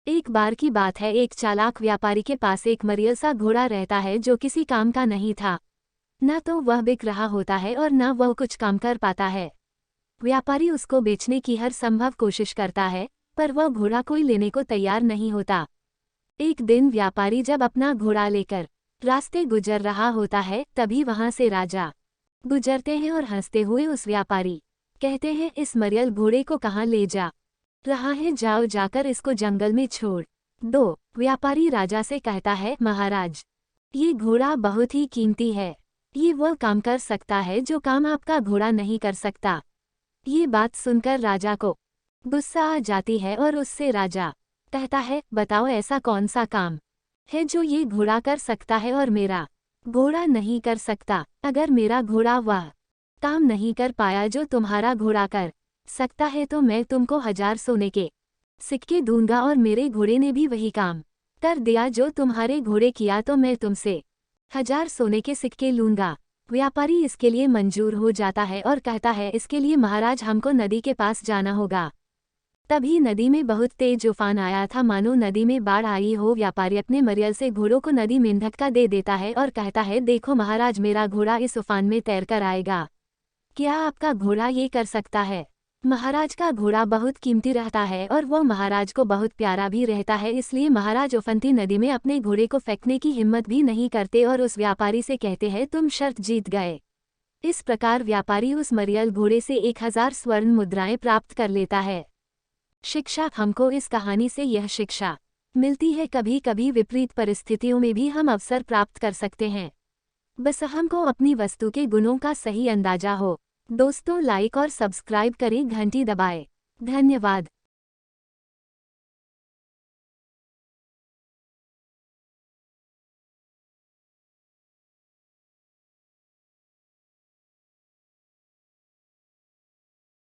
एक बार की बात है, एक चालाक व्यापारी के पास एक मरियल सा घोड़ा रहता है जो किसी काम का नहीं था। न तो वह बिक रहा होता है और न वह कुछ काम कर पाता है। व्यापारी उसको बेचने की हर संभव कोशिश करता है, पर वह घोड़ा कोई लेने को तैयार नहीं होता। एक दिन व्यापारी जब अपना घोड़ा लेकर रास्ते गुजर रहा होता है, तभी वहां से राजा गुजरते हैं और हंसते हुए उस व्यापारी कहते हैं, इस मरियल घोड़े को कहाँ ले जा रहा है, जाओ जाकर इसको जंगल में छोड़ दो। व्यापारी राजा से कहता है, महाराज, ये घोड़ा बहुत ही कीमती है। ये वह काम कर सकता है जो काम आपका घोड़ा नहीं कर सकता। ये बात सुनकर राजा को गुस्सा आ जाती है और उससे राजा कहता है, बताओ ऐसा कौन सा काम है जो ये घोड़ा कर सकता है और मेरा घोड़ा नहीं कर सकता। अगर मेरा घोड़ा वह काम नहीं कर पाया जो तुम्हारा घोड़ा कर सकता है तो मैं तुमको 1000 सोने के सिक्के दूंगा, और मेरे घोड़े ने भी वही काम कर दिया जो तुम्हारे घोड़े किया तो मैं तुमसे 1000 सोने के सिक्के लूंगा। व्यापारी इसके लिए मंजूर हो जाता है और कहता है, इसके लिए महाराज हमको नदी के पास जाना होगा। तभी नदी में बहुत तेज तूफान आया था, मानो नदी में बाढ़ आई हो। व्यापारी अपने मरियल से घोड़ों को नदी में धक्का दे देता है और कहता है, देखो महाराज, मेरा घोड़ा इस तूफान में तैरकर आएगा। क्या आपका घोड़ा ये कर सकता है? महाराज का घोड़ा बहुत कीमती रहता है और वह महाराज को बहुत प्यारा भी रहता है, इसलिए महाराज उफनती नदी में अपने घोड़े को फेंकने की हिम्मत भी नहीं करते और उस व्यापारी से कहते हैं, तुम शर्त जीत गए। इस प्रकार व्यापारी उस मरियल घोड़े से 1000 स्वर्ण मुद्राएं प्राप्त कर लेता है। शिक्षा, हमको इस कहानी से यह शिक्षा मिलती है, कभी कभी विपरीत परिस्थितियों में भी हम अवसर प्राप्त कर सकते हैं, बस हमको अपनी वस्तु के गुणों का सही अंदाजा हो। दोस्तों, लाइक और सब्सक्राइब करें, घंटी दबाएं। धन्यवाद।